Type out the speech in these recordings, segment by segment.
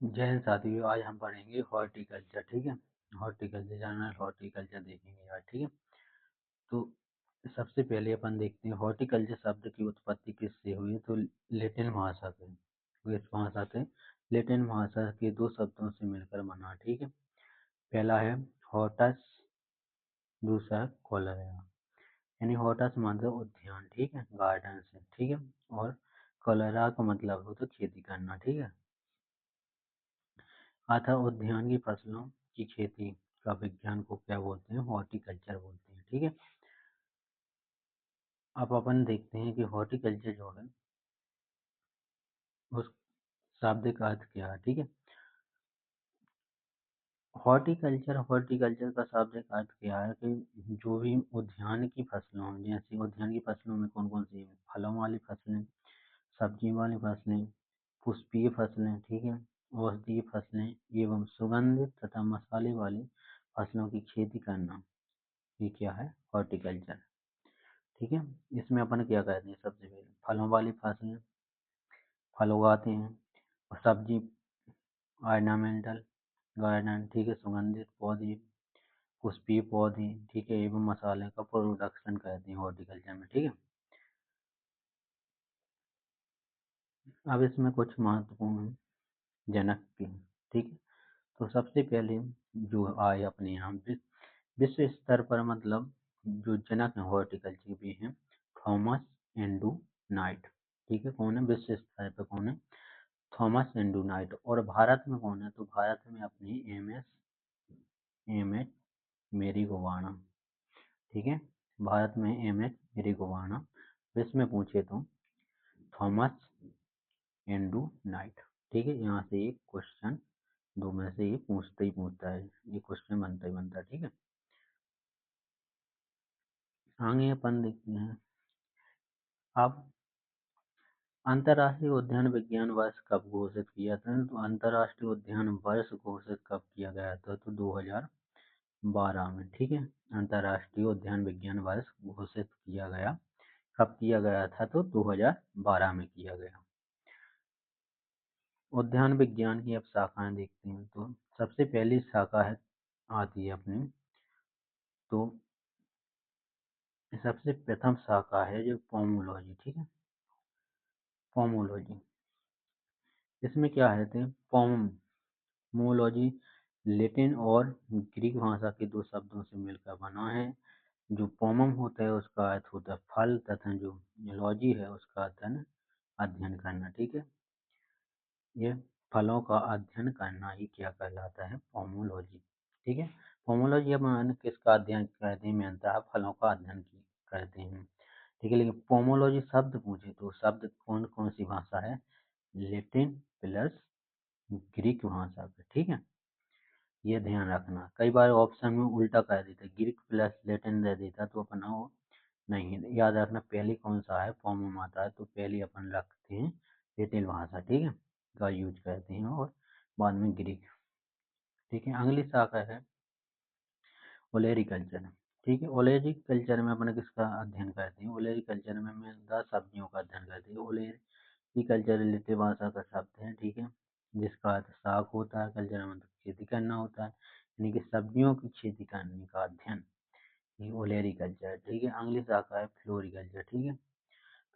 जय हिंद साथियों, आज हम पढ़ेंगे हॉर्टिकल्चर। ठीक है, हॉर्टिकल्चर जानना, हॉर्टिकल्चर देखेंगे आज। ठीक है, तो सबसे पहले अपन देखते हैं हॉर्टिकल्चर शब्द की उत्पत्ति किससे हुई। तो लैटिन भाषा से। किस भाषा से? लैटिन भाषा के दो शब्दों से मिलकर बना। ठीक है, पहला है हॉर्टस, दूसरा है कोलेरा। यानी हॉर्टस मतलब उद्यान, ठीक है, गार्डन से। ठीक है, और कोलेरा का मतलब हो तो खेती करना। ठीक है, अतः उद्यान की फसलों की खेती का विज्ञान को क्या बोलते हैं? हॉर्टिकल्चर बोलते हैं। ठीक है, अब अपन देखते हैं कि हॉर्टिकल्चर जो है उस शाब्दिक अर्थ क्या है। ठीक है, हॉर्टिकल्चर का शाब्दिक अर्थ क्या है कि जो भी उद्यान की फसलों, जैसे उद्यान की फसलों में कौन कौन सी है? फलों वाली फसलें, सब्जी वाली फसलें, पुष्पीय फसलें, ठीक है, औषधीय फसलें एवं सुगंधित तथा मसाले वाली फसलों की खेती करना, ये क्या है? हॉर्टिकल्चर। ठीक है, इसमें अपन क्या कहते हैं? सबसे पहले फलों वाली फसलें, फल उगाते हैं, और सब्जी ऑर्नामेंटल गार्डन, ठीक है, सुगंधित पौधे, पुष्पीय पौधे, ठीक है, एवं मसाले का प्रोडक्शन कहते हैं हॉर्टिकल्चर में। ठीक है, अब इसमें कुछ महत्वपूर्ण जनक के, ठीक है, तो सबसे पहले जो आए अपने यहाँ विश्व स्तर पर, मतलब जो जनक हॉर्टिकल्चर भी हैं, थॉमस एंड्रू नाइट। ठीक है, कौन है विश्व स्तर पर? कौन है? Thomas Andrew night. और भारत में कौन है? तो भारत में अपनी एम एच मेरी गोवाना। ठीक है, भारत में एम एच मेरी गोवाना। विश्व में पूछे तो थॉमस एंड्रू नाइट। ठीक है, यहाँ से एक क्वेश्चन दो में से ये पूछता ही पूछता है, ये क्वेश्चन बनता ही बनता है। ठीक है, आगे अपन देखते हैं अब अंतर्राष्ट्रीय उद्यान विज्ञान वर्ष कब घोषित किया था। तो अंतर्राष्ट्रीय उद्यान वर्ष घोषित कब किया गया था? तो 2012 में। ठीक है, अंतर्राष्ट्रीय उद्यान विज्ञान वर्ष घोषित किया गया। कब किया गया था? तो 2012 में किया गया। उद्यान विज्ञान की अब शाखाएं देखते हैं। तो सबसे पहली शाखा है आती है अपनी, तो सबसे प्रथम शाखा है जो पोमोलॉजी। ठीक है, पोमोलॉजी, इसमें क्या है? थे पोमोलॉजी लैटिन और ग्रीक भाषा के दो शब्दों से मिलकर बना है। जो पोमम होता है उसका अर्थ होता है फल, तथा जो लॉजी है उसका अर्थ है अध्ययन करना। ठीक है, ये फलों का अध्ययन करना ही क्या कहलाता है? पोमोलॉजी। ठीक है, पोमोलॉजी अपन किसका अध्ययन करते हैं? मेनता फलों का अध्ययन करते हैं। ठीक है, लेकिन पोमोलॉजी शब्द पूछे तो शब्द कौन कौन सी भाषा है? लैटिन प्लस ग्रीक भाषा पे। ठीक है, ये ध्यान रखना। कई बार ऑप्शन में उल्टा कर देते, ग्रीक प्लस लैटिन दे देता तो अपना वो नहीं, याद रखना पहले कौन सा है? पोमम आता है, तो पहले अपन रखते हैं लैटिन भाषा, ठीक है, का यूज करते हैं, और बाद में ग्रीक। ठीक है, अगली शाखा है ओलेरिकल्चर। ठीक है, ओलेरिकल्चर में अपन किसका अध्ययन करते हैं? ओलेरिकल्चर में 10 सब्जियों का अध्ययन करते हैं। ओलेरिकल्चर रिलेटिव भाषा का शब्द है, ठीक है, जिसका अर्थ साग होता है। कल्चर मतलब खेती करना होता है, यानी कि सब्जियों की खेती करने का अध्ययन, ये ओलेरिकल्चर। ठीक है, अगली शाखा है फ्लोरिकल्चर। ठीक है,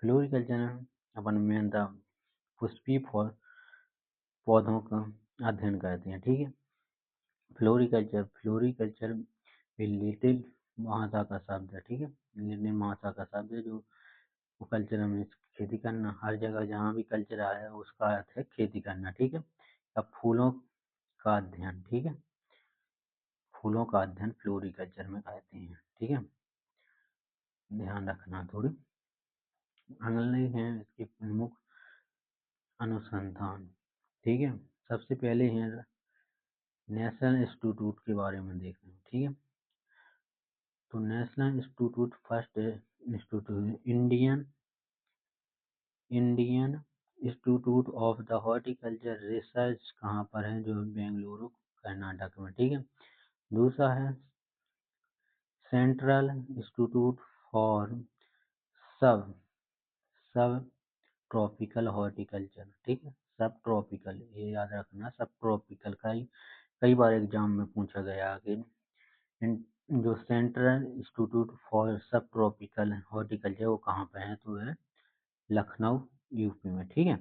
फ्लोरिकल्चर में अपन मेनता पुष्पीय पौधों का अध्ययन करते हैं। ठीक है, फ्लोरिकल्चर लिटिल भाषा का शब्द है। ठीक है, लिटिल भाषा का शब्द है, जो कल्चर में खेती करना, हर जगह जहाँ भी कल्चर आया है उसका अर्थ है खेती करना। ठीक है, अब फूलों का अध्ययन, ठीक है, फूलों का अध्ययन फ्लोरिकल्चर में कहते हैं। ठीक है, ध्यान रखना थोड़ी। अगले हैं इसके प्रमुख अनुसंधान। ठीक है, सबसे पहले हैं नेशनल इंस्टीट्यूट के बारे में देख रहे हैं। ठीक है, तो national institute first institute Indian institute of the horticulture research कहाँ पर है? जो बेंगलुरु कर्नाटक में। ठीक है, दूसरा है सेंट्रल इंस्टीट्यूट फॉर सब सब ट्रॉपिकल हॉर्टिकल्चर, ठीक है। सब ट्रॉपिकल, ये याद रखना, सब ट्रॉपिकल का ही कई बार एग्जाम में पूछा गया कि जो सेंट्रल इंस्टीट्यूट फॉर सब ट्रॉपिकल हॉर्टिकल्चर वो कहाँ पे है, तो है लखनऊ यूपी में, ठीक है।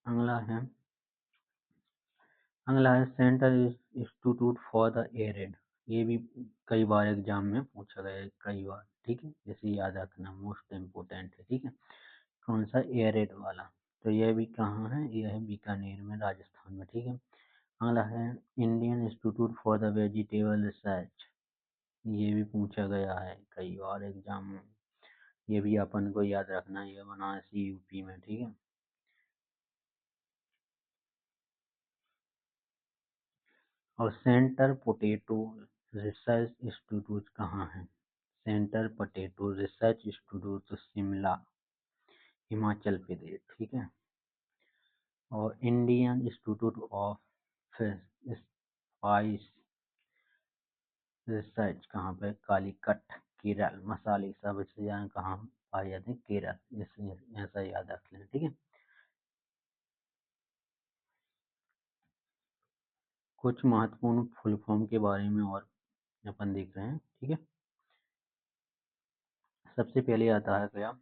अगला है central institute for the arid, ये भी कई बार एग्जाम में पूछा गया है, कई बार, ठीक है। इसे याद रखना, मोस्ट इम्पोर्टेंट है, ठीक है। कौन सा, एरिड वाला। तो यह भी कहाँ है, यह है बीकानेर में, राजस्थान में, ठीक है। अगला है Indian institute for the vegetable research, ये भी पूछा गया है कई बार एग्जाम में, ये भी अपन को याद रखना है, ये बनारस यूपी में, ठीक है। और सेंटर पोटैटो रिसर्च इंस्टीट्यूट कहाँ है, सेंटर पोटैटो रिसर्च इंस्टीट्यूट तो शिमला, हिमाचल प्रदेश, ठीक है। और Indian institute of spice research कहाँ पे, कालीकट, केरल, मसाले सब चीज़ें कहाँ पाए जाते हैं, केरल, इसलिए ऐसा याद रख लें, ठीक है। कुछ महत्वपूर्ण फुल फॉर्म के बारे में और अपन देख रहे हैं, ठीक है। सबसे पहले आता है क्या,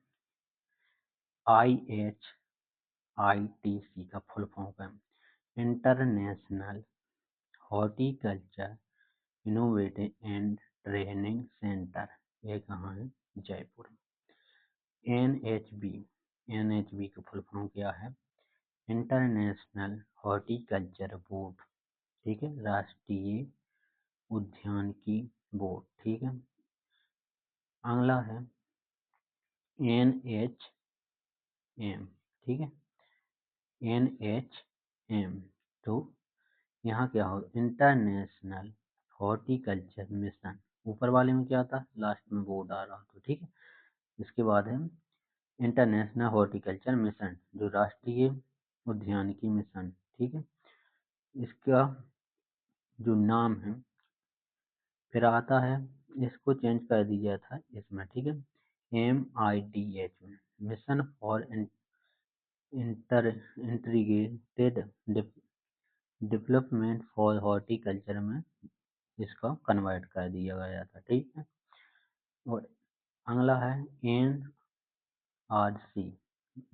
IHITC का फुल फॉर्म है international horticulture innovative and training centre, ये कहाँ है, जयपुर। NHB का फुल फॉर्म क्या है, इंटरनेशनल हॉर्टिकल्चर बोर्ड, ठीक है, राष्ट्रीय उद्यानिकी बोर्ड, ठीक है। अगला है NHM, ठीक है, NHM। तो यहाँ क्या हो, इंटरनेशनल हॉर्टिकल्चर मिशन, ऊपर वाले में क्या था, लास्ट में बोर्ड आ रहा था, ठीक है। इसके बाद है इंटरनेशनल हॉर्टिकल्चर मिशन, जो राष्ट्रीय उद्यानिकी मिशन, ठीक है। इसका जो नाम है फिर आता है, इसको चेंज कर दिया था इसमें, ठीक है, MIDH में, mission for integrated development for horticulture में इसका कन्वर्ट कर दिया गया था, ठीक है। और अगला है NRC,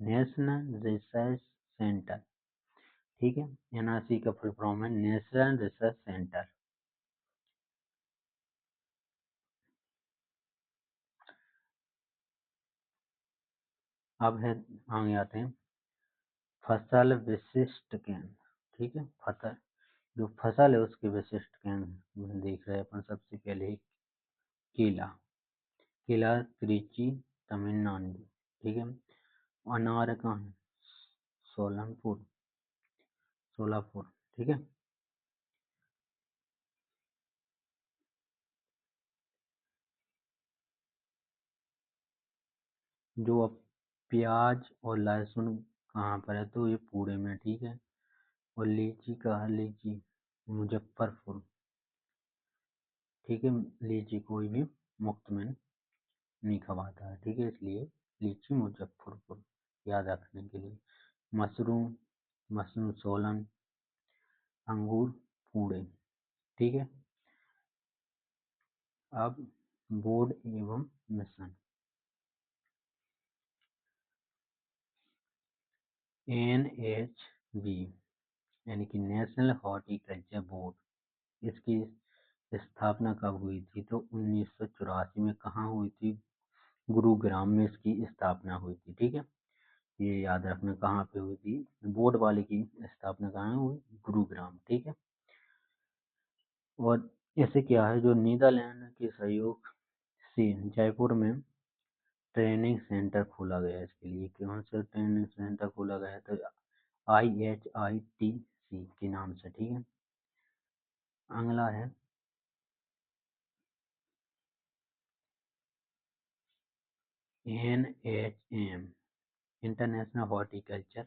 नेशनल रिसर्च सेंटर, ठीक है। NRC का फुल फॉर्म है नेशनल रिसर्च सेंटर। अब है, आगे आते हैं फसल विशिष्ट केंद्र, ठीक है। फसल, जो फसल है उसके विशिष्ट केंद्र देख रहे हैं अपन। सबसे पहले केला, केला त्रिची, तमिलनाडु, ठीक है। अनार कहाँ है, सोलंपुर, सोलापुर, ठीक है। जो अब प्याज और लहसुन कहाँ पर है, तो ये पूरे में, ठीक है। और लीची कहाँ है, लीची मुजफ्फरपुर, ठीक है। लीची कोई भी मुफ्त में नहीं खवाता है, ठीक है, इसलिए लीची मुजफ्फरपुर, याद रखने के लिए। मशरूम, मशरूम सोलन, अंगूर पुणे, ठीक है। अब बोर्ड एवं मिशन, NHB यानी कि नेशनल हॉर्टिकल्चर बोर्ड, इसकी स्थापना कब हुई थी, तो 1984 में कहाँ हुई थी, गुरुग्राम में इसकी स्थापना हुई थी, ठीक है। ये याद रखना कहाँ पे हुई थी, बोर्ड वाले की स्थापना कहाँ हुई, गुरुग्राम, ठीक है। और ऐसे क्या है, जो नीदरलैंड के सहयोग से जयपुर में ट्रेनिंग सेंटर खोला गया है, इसके लिए कौन सा ट्रेनिंग सेंटर खोला गया है, तो IHITC के नाम से, ठीक है। अगला है NHM, इंटरनेशनल हॉर्टिकल्चर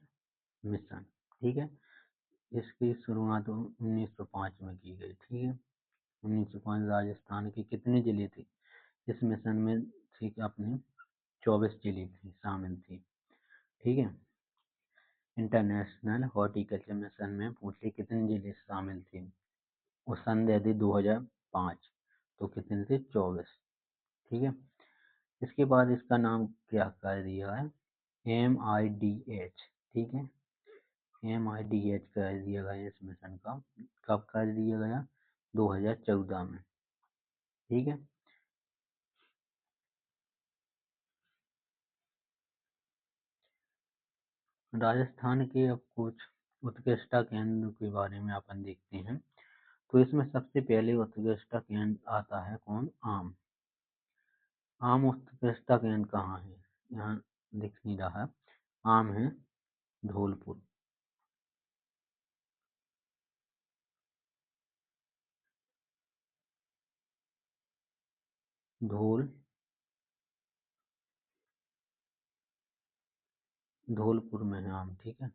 मिशन, ठीक है। इसकी शुरुआत 1905 में की गई, ठीक है। 1905 राजस्थान के कितने जिले थे इस मिशन में ठीक है, अपनी 24 जिले थी शामिल थी। ठीक है, इंटरनेशनल हॉर्टिकल्चर मिशन में पूछे कितने जिले शामिल थे, वो सन दे दी 2005, तो कितने थे 24। ठीक है, इसके बाद इसका नाम क्या कर दिया है, MIDH। ठीक है, MIDH कर दिया गया इस मिशन का, कब कर दिया गया, 2014 में। ठीक है, राजस्थान के अब कुछ उत्कृष्टता केंद्र के बारे में अपन देखते हैं। तो इसमें सबसे पहले उत्कृष्टता केंद्र आता है कौन, आम। आम उत्कृष्टता केंद्र कहाँ है, यहाँ दिख नहीं रहा है। आम है धौलपुर। धौलपुर में है आम। ठीक है,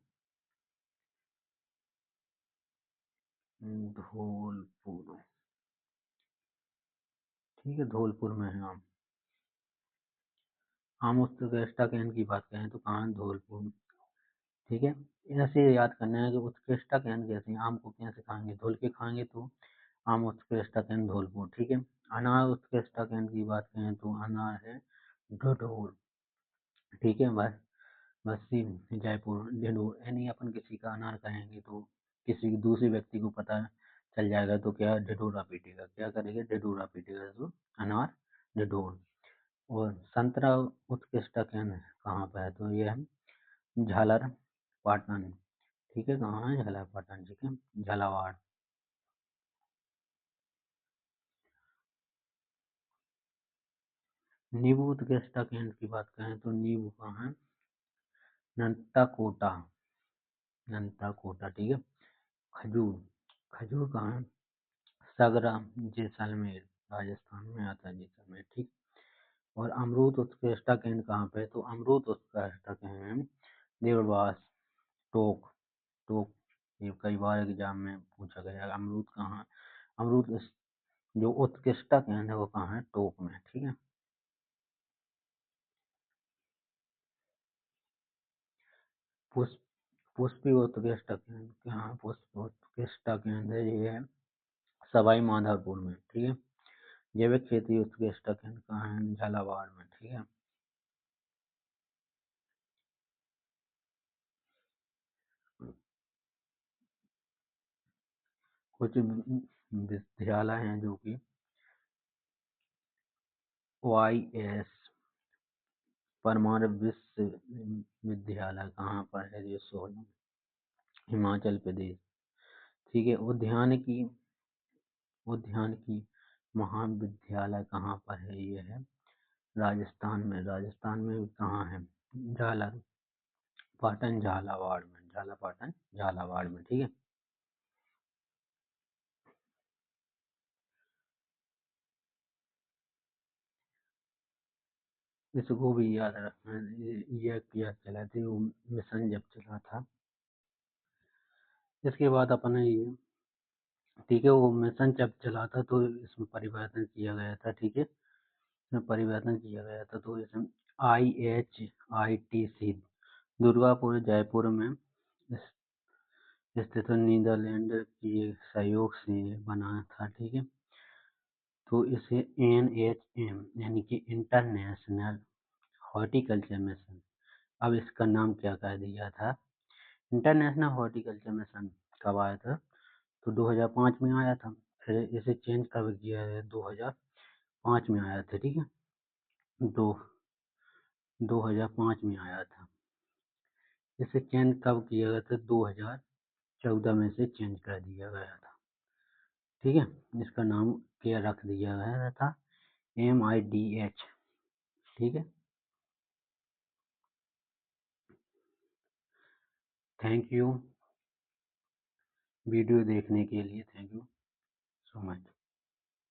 धौलपुर। ठीक है, धौलपुर में है आम। आम उत्कृष्टता केंद्र की बात करें तो कहाँ, धौलपुर। ठीक है, ऐसे याद करना है कि उत्कृष्टता केंद्र कैसे, आम को कैसे खाएंगे, धुल के खाएंगे तो आम उत्कृष्टता केंद्र धौलपुर। ठीक है, अनार उत्कृष्टता केंद्र की बात करें तो अनार है ढढोर। ठीक है, बस बस्ती जयपुर ढिंढोर, यानी अपन किसी का अनार कहेंगे तो किसी दूसरे व्यक्ति को पता चल जाएगा तो क्या, ढिढोरा पीटेगा, क्या करेगा, ढिढोरा पीटेगा, तो अनार ढिढोर। और संतरा उत्कृष्टता केंद्र कहाँ पर है, तो यह है झालर पाटन। ठीक है, कहाँ है, झालर पाटन। ठीक है, झालावाड़। नींबू उत्कृष्टता केंद्र की बात करें तो नींबू कहाँ है, नंताकोटा। नंताकोटा। ठीक है, खजूर। खजूर कहाँ है, सगरा, जैसलमेर, राजस्थान में आता है जैसलमेर। ठीक, और अमरूद उत्कृष्टता केंद्र कहाँ पे है, तो अमरूद उत्कृष्टता केंद्र है देववास, टोक। टोक, ये कई बार एग्जाम में पूछा गया है, अमरूद कहाँ, अमरूद जो उत्कृष्टता केंद्र है वो कहाँ है, टोक में। ठीक है, पुष्प पुष्पी उत्कृष्टता केंद्र कहाँ है, पुष्प उत्कृष्टता केंद्र ये है सवाई माधोपुर में। ठीक है, जैविक खेती उत्कृष्टता केंद्र कहाँ है, झालावाड़ में। ठीक है, कुछ विद्यालय हैं जो कि YS परमार विश्वविद्यालय कहाँ पर है, ये सोलन, हिमाचल प्रदेश। ठीक है, उद्यानिकी महाविद्यालय कहाँ पर है, ये है राजस्थान में। राजस्थान में कहाँ है, झालर पाटन झालावाड़ में, झाला पाटन झालावाड़ में। ठीक है, इसको भी याद रखना, ये क्या चला थी वो मिशन जब चला था। इसके बाद अपने ये, ठीक है, वो मिशन जब चला था तो इसमें परिवर्तन किया गया था। ठीक है, इसमें परिवर्तन किया गया था तो इसमें IHITC दुर्गापुर जयपुर में स्थित नीदरलैंड के सहयोग से बना था। ठीक है, तो इसे NHM यानी कि इंटरनेशनल हॉर्टिकल्चर मिशन, अब इसका नाम क्या कर दिया था, इंटरनेशनल हॉर्टिकल्चर मिशन। कब आया था, तो 2005 में आया था। फिर इसे चेंज कब किया है, 2005 में आया था। ठीक है, दो 2005 में आया था। इसे चेंज कब किया गया था, 2014 में इसे चेंज कर दिया गया था। ठीक है, इसका नाम क्या रख दिया गया था, MIDH। ठीक है, थैंक यू वीडियो देखने के लिए, थैंक यू सो मच।